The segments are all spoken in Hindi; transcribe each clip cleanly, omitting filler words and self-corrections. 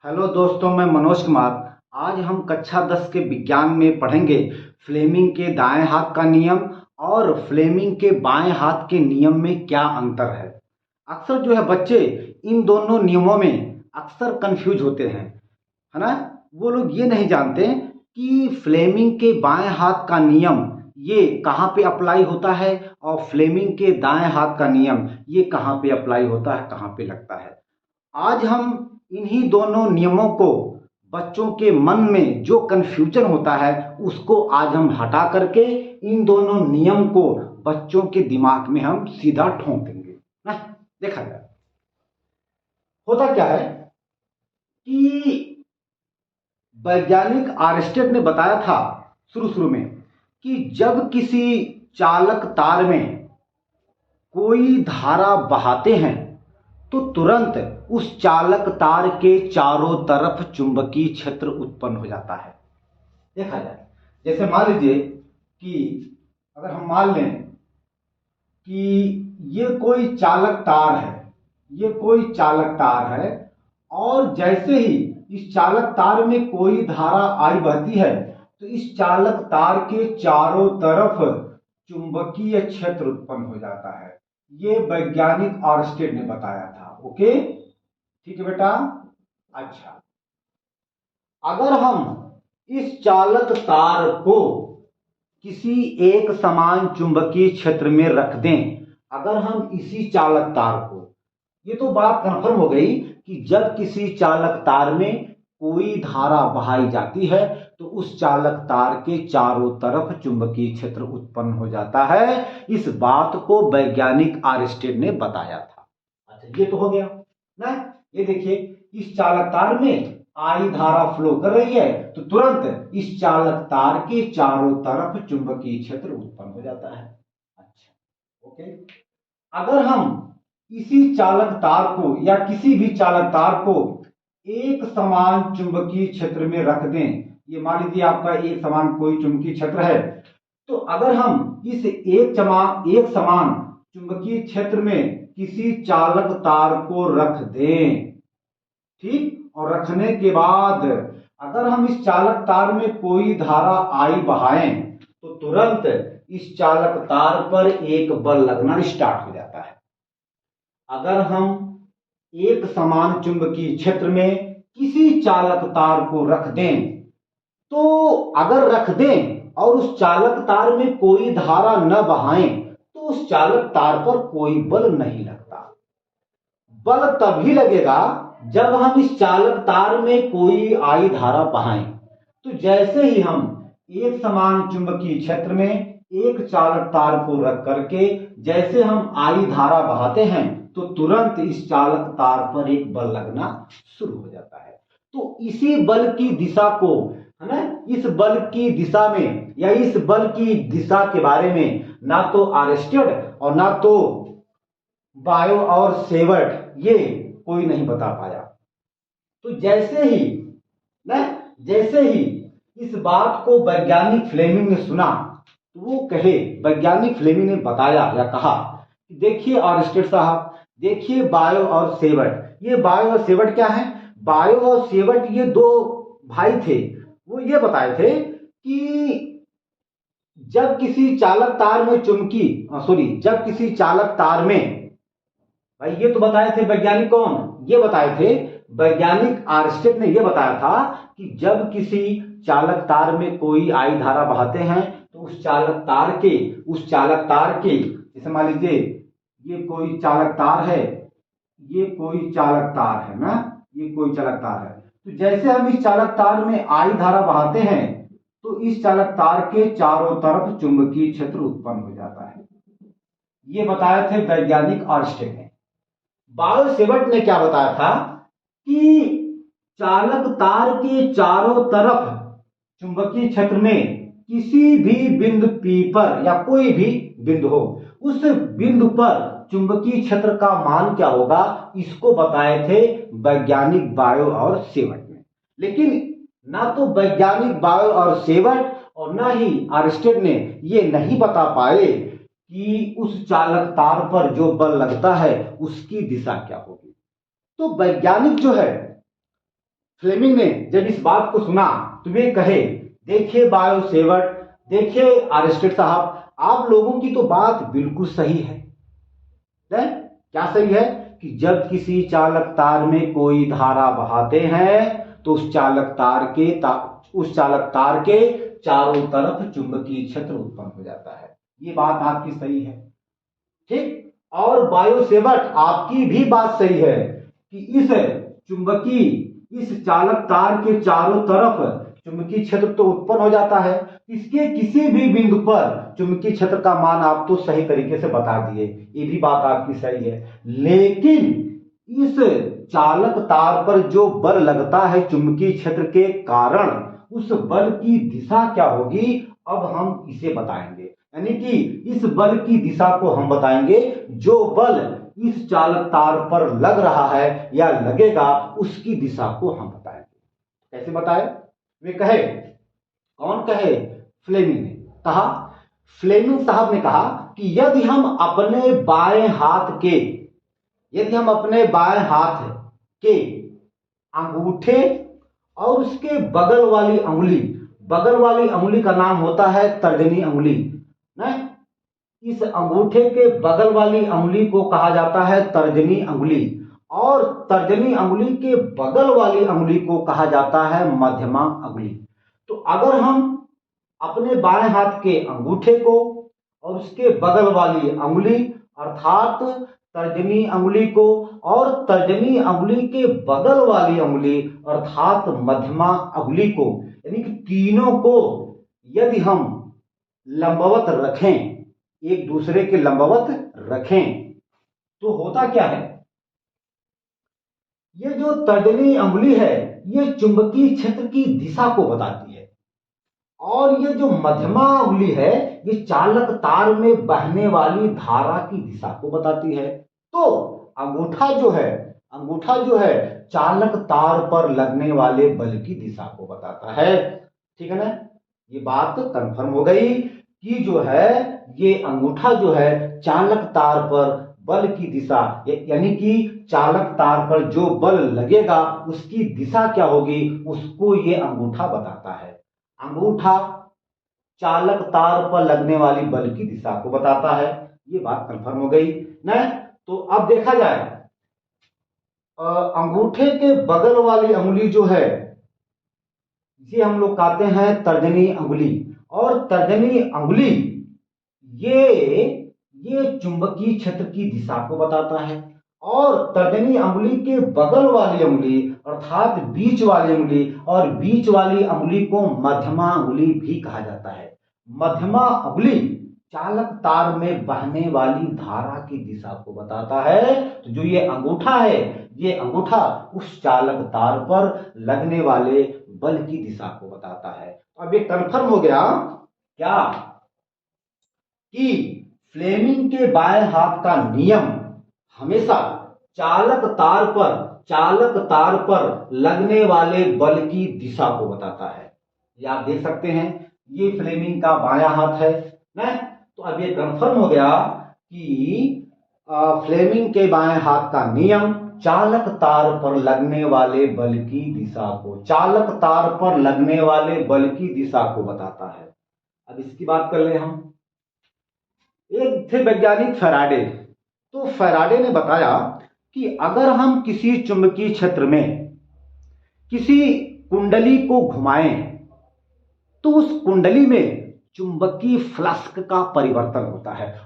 हेलो दोस्तों, मैं मनोज कुमार। आज हम कक्षा 10 के विज्ञान में पढ़ेंगे फ्लेमिंग के दाएं हाथ का नियम और फ्लेमिंग के बाएं हाथ के नियम में क्या अंतर है। अक्सर जो है बच्चे इन दोनों नियमों में अक्सर कंफ्यूज होते हैं, है ना। वो लोग ये नहीं जानते कि फ्लेमिंग के बाएं हाथ का नियम ये कहाँ पे अप्लाई होता है और फ्लेमिंग के दाएं हाथ का नियम ये कहाँ पे अप्लाई होता है, कहाँ पे लगता है। आज हम इन्हीं दोनों नियमों को, बच्चों के मन में जो कंफ्यूजन होता है उसको आज हम हटा करके इन दोनों नियम को बच्चों के दिमाग में हम सीधा ठोक देंगे ना। देखा जाए होता क्या है कि वैज्ञानिक आर्स्टेड ने बताया था शुरू शुरू में कि जब किसी चालक तार में कोई धारा बहाते हैं तो तुरंत उस चालक तार के चारों तरफ चुंबकीय क्षेत्र उत्पन्न हो जाता है। देखा जाए, जैसे मान लीजिए कि अगर हम मान लें कि ये कोई चालक तार है, ये कोई चालक तार है और जैसे ही इस चालक तार में कोई धारा आई बहती है तो इस चालक तार के चारों तरफ चुंबकीय क्षेत्र उत्पन्न हो जाता है। ये वैज्ञानिक आर्स्टेड ने बताया था। ओके, ठीक है बेटा। अच्छा, अगर हम इस चालक तार को किसी एक समान चुंबकीय क्षेत्र में रख दें, अगर हम इसी चालक तार को, ये तो बात कंफर्म हो गई कि जब किसी चालक तार में कोई धारा बहाई जाती है तो उस चालक तार के चारों तरफ चुंबकीय क्षेत्र उत्पन्न हो जाता है। इस बात को वैज्ञानिक आर्स्टेड ने बताया था। अच्छा, ये तो हो गया ना। ये देखिए, इस चालक तार में आई धारा फ्लो कर रही है तो तुरंत इस चालक तार के चारों तरफ चुंबकीय क्षेत्र उत्पन्न हो जाता है। अच्छा, ओके। अगर हम इसी चालक तार को या किसी भी चालक तार को एक समान चुंबकीय क्षेत्र में रख दें, ये मान लीजिए आपका एक समान कोई चुंबकीय क्षेत्र है, तो अगर हम इस एक समान चुंबकीय क्षेत्र में किसी चालक तार को रख दें, ठीक, और रखने के बाद अगर हम इस चालक तार में कोई धारा आई बहाएं तो तुरंत इस चालक तार पर एक बल लगना स्टार्ट हो जाता है। अगर हम एक समान चुंबकीय क्षेत्र में किसी चालक तार को रख दें, तो अगर रख दें और उस चालक तार में कोई धारा न बहाएं तो उस चालक तार पर कोई बल नहीं लगता। बल तभी लगेगा जब हम इस चालक तार में कोई आई धारा बहाएं। तो जैसे ही हम एक समान चुंबकीय क्षेत्र में एक चालक तार को रख करके जैसे हम आई धारा बहाते हैं तो तुरंत इस चालक तार पर एक बल लगना शुरू हो जाता है। तो इसी बल की दिशा को, है ना, इस बल की दिशा में या इस बल की दिशा के बारे में ना तो आर्स्टेड और ना तो बायो और सेवर्ट ये कोई नहीं बता पाया। तो जैसे ही इस बात को वैज्ञानिक फ्लेमिंग ने सुना तो वो कहे, वैज्ञानिक फ्लेमिंग ने बताया या कहा कि देखिए आर्स्टेड साहब, देखिए बायो और सेवर्ट, ये बायो और सेवर्ट क्या है? बायो और सेवर्ट ये दो भाई थे। वो ये बताए थे कि जब किसी चालक तार में जब किसी चालक तार में, भाई ये तो बताए थे वैज्ञानिक कौन? ये बताए थे वैज्ञानिक आर्स्टेड ने। ये बताया था कि जब किसी चालक तार में कोई आई धारा बहाते हैं तो उस चालक तार के जैसे मान लीजिए ये कोई चालक तार है, ये कोई चालक तार है ना, ये कोई चालक तार है। तो जैसे हम इस चालक तार में आई धारा बहाते हैं तो इस चालक तार के चारों तरफ चुंबकीय क्षेत्र उत्पन्न हो जाता है। ये बताए थे वैज्ञानिक आर्स्टेड ने। बायो सेवर्ट ने क्या बताया था कि चालक तार के चारों तरफ चुंबकीय क्षेत्र में किसी भी बिंदु P पर या कोई भी बिंदु हो, उस बिंदु पर चुंबकीय क्षेत्र का मान क्या होगा, इसको बताए थे वैज्ञानिक बायो और सेवर्ट ने। लेकिन ना तो वैज्ञानिक बायो और सेवर्ट और ना ही आर्स्टेड ने ये नहीं बता पाए कि उस चालक तार पर जो बल लगता है उसकी दिशा क्या होगी। तो वैज्ञानिक जो है फ्लेमिंग ने जब इस बात को सुना तो वे कहे, देखिए बायो सेवर्ट, देखिए आरिस्टिड साहब, आप लोगों की तो बात बिल्कुल सही है। क्या सही है? कि जब किसी चालक तार में कोई धारा बहाते हैं तो उस चालक तार के चारों तरफ चुंबकीय क्षेत्र उत्पन्न हो जाता है। ये बात आपकी सही है, ठीक। और बायोसेवर्ट, आपकी भी बात सही है कि इस चालक तार के चारों तरफ चुंबकीय क्षेत्र तो उत्पन्न हो जाता है। इसके किसी भी बिंदु पर चुंबकीय क्षेत्र का मान आप तो सही तरीके से बता दिए, ये भी बात आपकी सही है। लेकिन इस चालक तार पर जो बल लगता है चुंबकीय क्षेत्र के कारण, उस बल की दिशा क्या होगी, अब हम इसे बताएंगे। यानी कि इस बल की दिशा को हम बताएंगे, जो बल इस चालक तार पर लग रहा है या लगेगा, उसकी दिशा को हम बताएंगे। कैसे बताए? वे कहे, कौन कहे? फ्लेमिंग ने कहा। फ्लेमिंग साहब ने कहा कि यदि हम अपने बाएं हाथ के अंगूठे और उसके बगल वाली अंगुली का नाम होता है तर्जनी अंगुली, नहीं? इस अंगूठे के बगल वाली अंगुली को कहा जाता है तर्जनी अंगुली, और तर्जनी अंगुली के बगल वाली अंगुली को कहा जाता है मध्यमा अंगुली। तो अगर हम अपने बाएं हाथ के अंगूठे को और उसके बगल वाली अंगुली अर्थात तर्जनी अंगुली को और तर्जनी अंगुली के बगल वाली अंगुली अर्थात मध्यमा अंगुली को, यानी कि तीनों को यदि हम लंबवत रखें, एक दूसरे के लंबवत रखें, तो होता क्या है? ये जो तर्जनी अंगुली है ये चुंबकीय क्षेत्र की दिशा को बताती है, और ये जो मध्यमा अंगुली है ये चालक तार में बहने वाली धारा की दिशा को बताती है। तो अंगूठा जो है चालक तार पर लगने वाले बल की दिशा को बताता है। ठीक है ना? ये बात कंफर्म हो गई कि जो है ये अंगूठा जो है चालक तार पर बल की दिशा, यानी कि चालक तार पर जो बल लगेगा उसकी दिशा क्या होगी, उसको ये अंगूठा बताता है। अंगूठा चालक तार पर लगने वाली बल की दिशा को बताता है। ये बात कंफर्म हो गई ना? तो अब देखा जाए, अंगूठे के बगल वाली अंगुली जो है इसे हम लोग कहते हैं तर्जनी अंगुली, और तर्जनी अंगुली ये चुंबकीय क्षेत्र की दिशा को बताता है। और तर्जनी अंगुली के बगल वाली अंगुली अर्थात बीच वाली अंगुली, और बीच वाली अंगुली को मध्यमा अंगुली भी कहा जाता है। मध्यमा अंगुली चालक तार में बहने वाली धारा की दिशा को बताता है। तो जो ये अंगूठा है, ये अंगूठा उस चालक तार पर लगने वाले बल की दिशा को बताता है। अब ये कंफर्म हो गया क्या कि फ्लेमिंग के बाएं हाथ का नियम हमेशा चालक तार पर लगने वाले बल की दिशा को बताता है। ये आप देख सकते हैं, ये फ्लेमिंग का बायां हाथ है ना? तो अब ये कंफर्म हो गया कि फ्लेमिंग के बाएं हाथ का नियम चालक तार पर लगने वाले बल की दिशा को बताता है। अब इसकी बात कर ले हम। एक थे वैज्ञानिक फैराडे। तो फैराडे ने बताया कि अगर हम किसी चुंबकीय क्षेत्र में किसी कुंडली को घुमाएं तो उस कुंडली में चुंबकीय फ्लक्स का परिवर्तन होता है।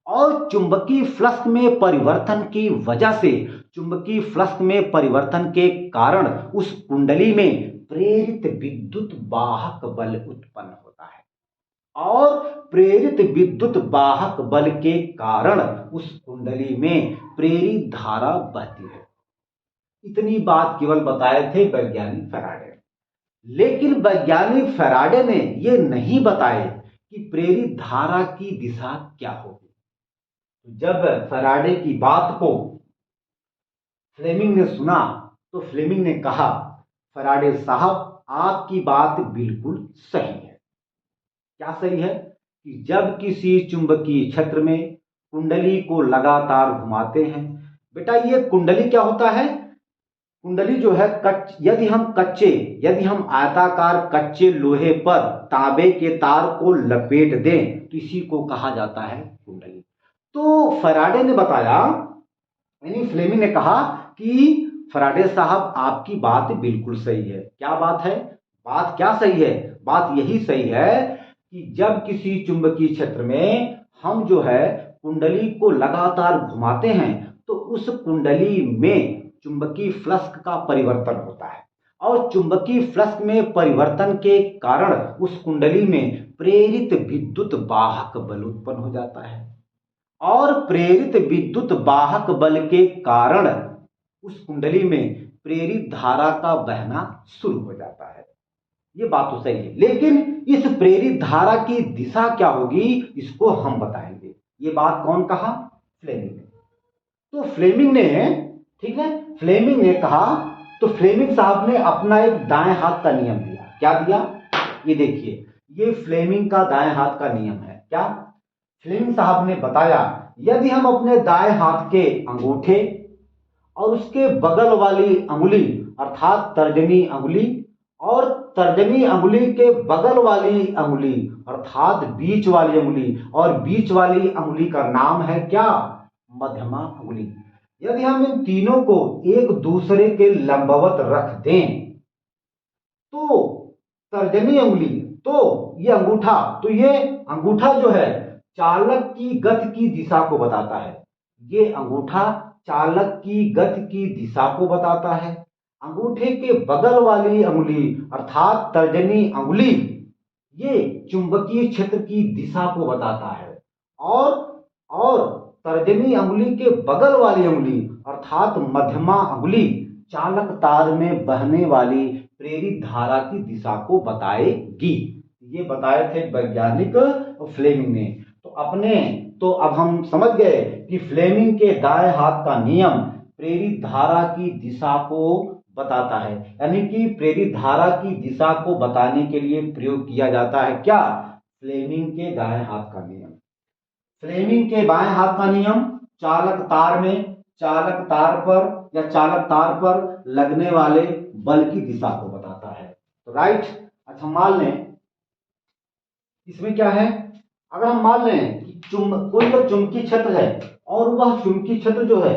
और चुंबकीय फ्लक्स में परिवर्तन की वजह से, चुंबकीय फ्लक्स में परिवर्तन के कारण उस कुंडली में प्रेरित विद्युत वाहक बल उत्पन्न होता है, और प्रेरित विद्युत वाहक बल के कारण उस कुंडली में प्रेरित धारा बहती है। इतनी बात केवल बताए थे वैज्ञानिक फैराडे। लेकिन वैज्ञानिक फैराडे ने यह नहीं बताए कि प्रेरित धारा की दिशा क्या होगी। जब फैराडे की बात को फ्लेमिंग ने सुना तो फ्लेमिंग ने कहा, फैराडे साहब आपकी बात बिल्कुल सही है। क्या सही है? कि जब किसी चुंबकीय क्षेत्र में कुंडली को लगातार घुमाते हैं, बेटा ये कुंडली क्या होता है? कुंडली जो है यदि हम आयताकार कच्चे लोहे पर तांबे के तार को लपेट दें तो इसी को कहा जाता है कुंडली। तो फैराडे ने बताया, यानी फ्लेमिंग ने कहा कि फैराडे साहब आपकी बात बिल्कुल सही है। क्या बात है? बात क्या सही है? बात यही सही है कि जब किसी चुंबकीय क्षेत्र में हम जो है कुंडली को लगातार घुमाते हैं तो उस कुंडली में चुंबकीय फ्लक्स का परिवर्तन होता है और चुंबकीय फ्लक्स में परिवर्तन के कारण उस कुंडली में प्रेरित विद्युत वाहक बल उत्पन्न हो जाता है और प्रेरित विद्युत वाहक बल के कारण उस कुंडली में प्रेरित धारा का बहना शुरू हो जाता है। ये बात तो सही है, लेकिन इस प्रेरित धारा की दिशा क्या होगी इसको हम बताएंगे। ये बात कौन कहा? फ्लेमिंग ने। तो फ्लेमिंग ने, ठीक है, फ्लेमिंग ने कहा, तो फ्लेमिंग साहब ने अपना एक दाएं हाथ का नियम दिया। क्या दिया? ये देखिए, ये फ्लेमिंग का दाएं हाथ का नियम है। क्या? फ्लेमिंग साहब ने बताया यदि हम अपने दाएं हाथ के अंगूठे और उसके बगल वाली अंगुली अर्थात तर्जनी अंगुली और तर्जनी अंगुली के बगल वाली अंगुली अर्थात बीच वाली अंगुली और बीच वाली अंगुली का नाम है क्या? मध्यमा अंगुली। यदि हम इन तीनों को एक दूसरे के लंबवत रख दें तो तर्जनी अंगुली, तो ये अंगूठा, तो ये अंगूठा जो है चालक की गति की दिशा को बताता है। ये अंगूठा चालक की गति की दिशा को बताता है। अंगूठे के बगल वाली अंगुली अर्थात तर्जनी अंगुली ये चुंबकीय क्षेत्र की दिशा को बताता है और तर्जनी अंगुली के बगल वाली अंगुली अर्थात मध्यमा अंगुली चालक तार में बहने वाली प्रेरित धारा की दिशा को बताएगी। ये बताए थे वैज्ञानिक फ्लेमिंग ने। तो अब हम समझ गए कि फ्लेमिंग के दाएं हाथ का नियम प्रेरित धारा की दिशा को बताता है, यानी कि प्रेरित धारा की दिशा को बताने के लिए प्रयोग किया जाता है क्या? फ्लेमिंग के दाएं हाथ का नियम। फ्लेमिंग के बाएं हाथ का नियम चालक तार पर लगने वाले बल की दिशा को बताता है। तो राइट। अच्छा, मान लें इसमें क्या है, अगर हम मान लें कि कोई जो चुंबकीय क्षेत्र है और वह चुंबकीय क्षेत्र जो है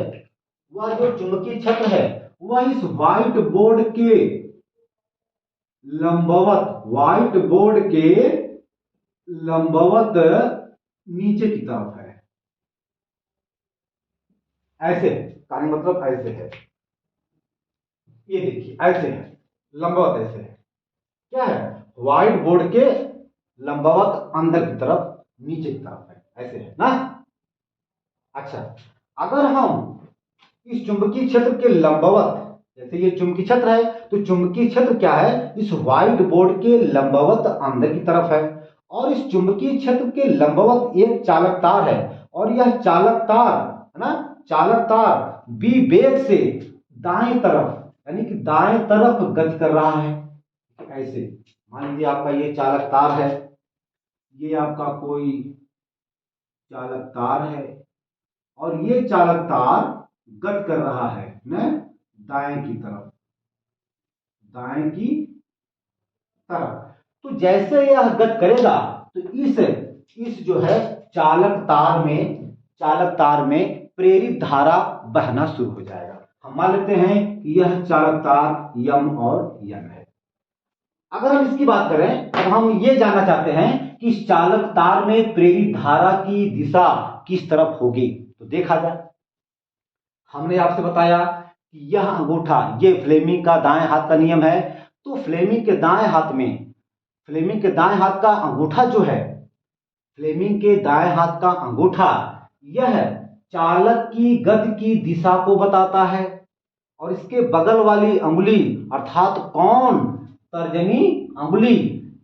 वह इस व्हाइट बोर्ड के लंबवत नीचे की तरफ है। ऐसे कहने मतलब ऐसे है, ये देखिए ऐसे है, लंबवत ऐसे है। क्या है? व्हाइट बोर्ड के लंबवत अंदर की तरफ नीचे की तरफ है, ऐसे है ना। अच्छा, अगर हम इस चुंबकीय क्षेत्र के लंबवत, जैसे ये चुंबकीय क्षेत्र है तो चुंबकीय क्षेत्र क्या है? इस व्हाइट बोर्ड के लंबवत अंदर की तरफ है और इस चुंबकीय क्षेत्र के लंबवत एक चालक तार है और यह चालक तार है ना, चालक तार विवेग से दाएं तरफ, यानी कि दाएं तरफ गति कर रहा है। ऐसे मान लीजिए आपका ये चालक तार है, ये आपका कोई चालक तार है और ये चालक तार गति कर रहा है ना दाएं की तरफ। तो जैसे यह गति करेगा तो इस जो है चालक तार में प्रेरित धारा बहना शुरू हो जाएगा। हम मान लेते हैं कि यह चालक तार यम और यन है। अगर हम इसकी बात करें, अब हम ये जानना चाहते हैं कि इस चालक तार में प्रेरित धारा की दिशा किस तरफ होगी। तो देखा जाए, हमने आपसे बताया कि यह अंगूठा, ये फ्लेमिंग का दाएं हाथ का नियम है। तो फ्लेमिंग के दाएं हाथ का अंगूठा जो है, फ्लेमिंग के दाएं हाथ का अंगूठा यह चालक की गति की दिशा को बताता है और इसके बगल वाली अंगुली अर्थात कौन? तर्जनी अंगुली,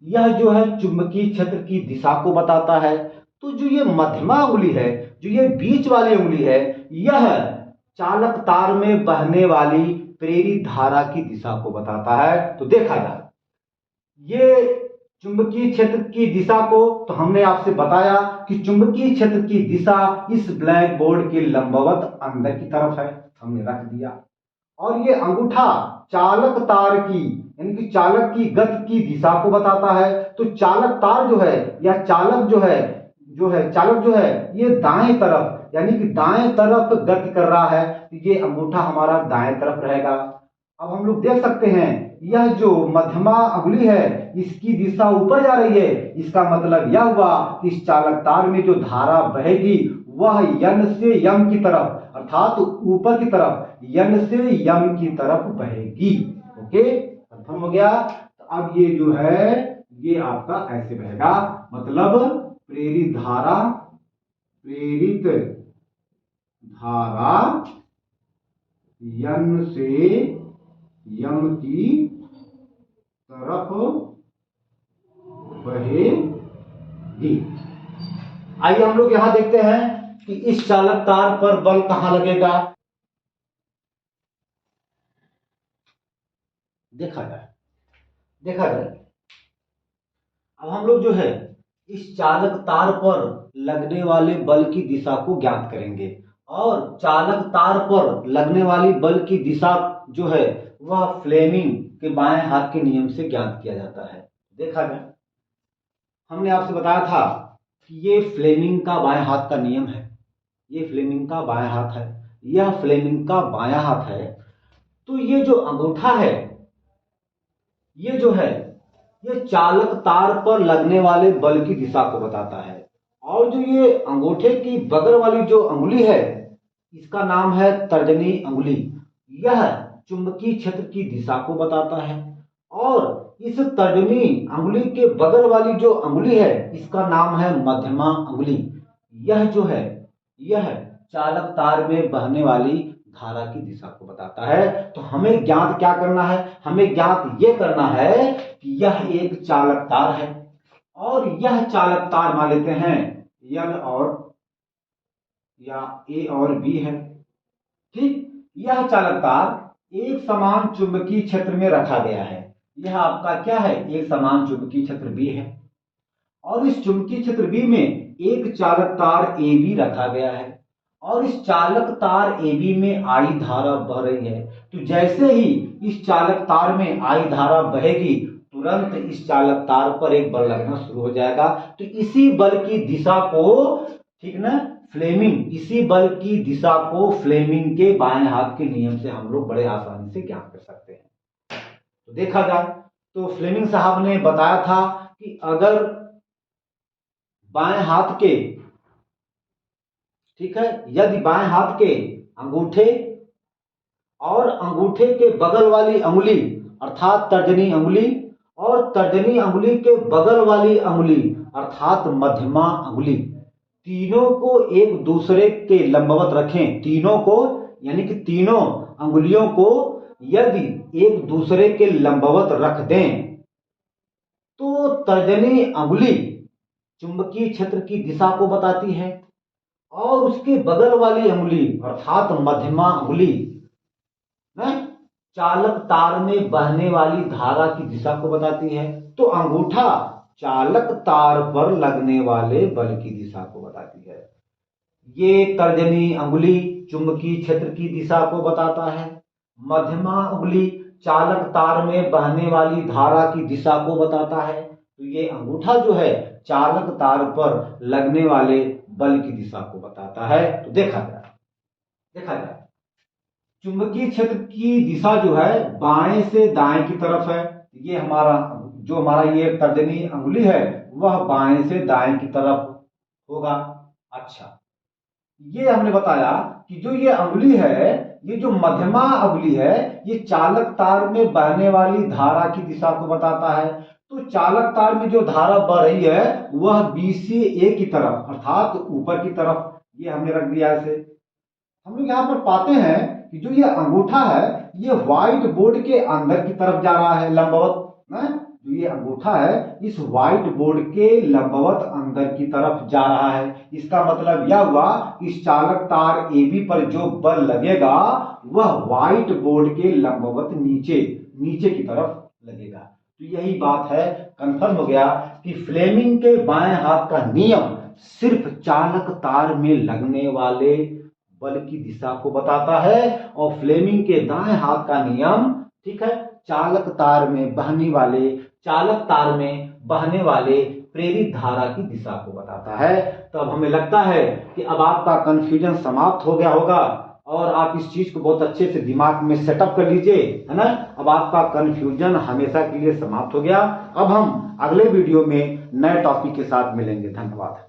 यह जो है चुंबकीय क्षेत्र की दिशा को बताता है। तो जो ये मध्यमा अंगुली है, जो ये बीच वाली अंगुली है, यह चालक तार में बहने वाली प्रेरित धारा की दिशा को बताता है। तो देखा जाए, ये चुंबकीय क्षेत्र की दिशा को, तो हमने आपसे बताया कि चुंबकीय क्षेत्र की दिशा इस ब्लैक बोर्ड के लंबवत अंदर की तरफ है, हमने रख दिया। और ये अंगूठा चालक तार की यानी कि चालक की गति की दिशा को बताता है। तो चालक तार जो है या चालक चालक जो है ये दाएं तरफ यानी कि दाएं तरफ गति कर रहा है, तो ये अंगूठा हमारा दाएं तरफ रहेगा। अब हम लोग देख सकते हैं यह जो मध्यमा अंगुली है इसकी दिशा ऊपर जा रही है, इसका मतलब यह हुआ कि इस चालक तार में जो धारा बहेगी वह यन से यम की तरफ अर्थात ऊपर की तरफ यन से यम की तरफ बहेगी। ओके, कंफर्म हो गया। तो अब ये जो है ये आपका ऐसे बहेगा, मतलब प्रेरित धारा यन से यम की तरफ बहेगी। आइए हम लोग यहां देखते हैं कि इस चालक तार पर बल कहां लगेगा। देखा जाए अब हम लोग जो है इस चालक तार पर लगने वाले बल की दिशा को ज्ञात करेंगे और चालक तार पर लगने वाली बल की दिशा जो है वह फ्लेमिंग के बाएं हाथ के नियम से ज्ञात किया जाता है। देखा जाए, हमने आपसे बताया था कि ये फ्लेमिंग का बाएं हाथ का नियम है, ये फ्लेमिंग का बायां हाथ है, यह फ्लेमिंग का बायां हाथ है। तो ये जो अंगूठा है ये जो है ये चालक तार पर लगने वाले बल की दिशा को बताता है। और जो ये अंगूठे की बगल वाली जो अंगुली है इसका नाम है तर्जनी अंगुली, यह चुंबकीय क्षेत्र की दिशा को बताता है। और इस तर्जनी अंगुली के बगल वाली जो अंगुली है इसका नाम है मध्यमा अंगुली, यह जो है यह चालक तार में बहने वाली धारा की दिशा को बताता है। तो हमें ज्ञात क्या करना है, हमें ज्ञात ये करना है कि यह एक चालक तार है और यह चालक तार मान लेते हैं एल और या ए और बी है। ठीक, यह चालक तार एक समान चुंबकीय क्षेत्र में रखा गया है। यह आपका क्या है, एक समान चुंबकीय क्षेत्र बी है और इस चुंबकीय क्षेत्र बी में एक चालक तार ए बी रखा गया है और इस चालक तार ए बी में आई धारा बह रही है। तो जैसे ही इस चालक तार में आई धारा बहेगी तुरंत इस चालक तार पर एक बल लगना शुरू हो जाएगा। तो इसी बल की दिशा को, ठीक ना, फ्लेमिंग, इसी बल की दिशा को फ्लेमिंग के बाएं हाथ के नियम से हम लोग बड़े आसानी से ज्ञात कर सकते हैं। तो देखा जाए तो फ्लेमिंग साहब ने बताया था कि अगर बाएं हाथ के, ठीक है, यदि बाएं हाथ के अंगूठे और अंगूठे के बगल वाली अंगुली अर्थात तर्जनी अंगुली और तर्जनी अंगुली के बगल वाली अंगुली अर्थात मध्यमा अंगुली, तीनों को एक दूसरे के लंबवत रखें, तीनों को यानी कि तीनों अंगुलियों को यदि एक दूसरे के लंबवत रख दें तो तर्जनी अंगुली चुंबकीय क्षेत्र की दिशा को बताती है और उसके बगल वाली अंगुली अर्थात मध्यमा अंगुली चालक तार में बहने वाली धारा की दिशा को बताती है। तो अंगूठा चालक तार पर लगने वाले बल की दिशा को बताती है। ये तर्जनी अंगुली चुंबकीय क्षेत्र की दिशा को बताता है, मध्यमा अंगुली चालक तार में बहने वाली धारा की दिशा को बताता है। तो ये अंगूठा जो है चालक तार पर लगने वाले बल की दिशा को बताता है। तो देखा जाए चुंबकीय क्षेत्र की दिशा जो है बाएं से दाएं की तरफ है। ये हमारा ये तर्जनी अंगुली है वह बाएं से दाएं की तरफ होगा। अच्छा, ये हमने बताया कि जो ये अंगुली है, ये जो मध्यमा अंगुली है, ये चालक तार में बहने वाली धारा की दिशा को बताता है। तो चालक तार में जो धारा बह रही है वह बी से ए की तरफ अर्थात ऊपर की तरफ, ये हमने रख दिया ऐसे। हम लोग यहाँ पर पाते हैं कि जो ये अंगूठा है ये व्हाइट बोर्ड के अंदर की तरफ जा रहा है लंबवत, जो ये अंगूठा है इस व्हाइट बोर्ड के लंबवत अंदर की तरफ जा रहा है। इसका मतलब यह हुआ कि इस चालक तार AB पर जो बल लगेगा वह व्हाइट बोर्ड के लंबवत नीचे की तरफ लगेगा। तो यही बात है, कंफर्म हो गया कि फ्लेमिंग के बाएं हाथ का नियम सिर्फ चालक तार में लगने वाले बल की दिशा को बताता है और फ्लेमिंग के दाएं हाथ का नियम, ठीक है, चालक तार में बहने वाले प्रेरित धारा की दिशा को बताता है। तो अब हमें लगता है कि अब आपका कंफ्यूजन समाप्त हो गया होगा और आप इस चीज को बहुत अच्छे से दिमाग में सेटअप कर लीजिए, है ना। अब आपका कंफ्यूजन हमेशा के लिए समाप्त हो गया। अब हम अगले वीडियो में नए टॉपिक के साथ मिलेंगे। धन्यवाद।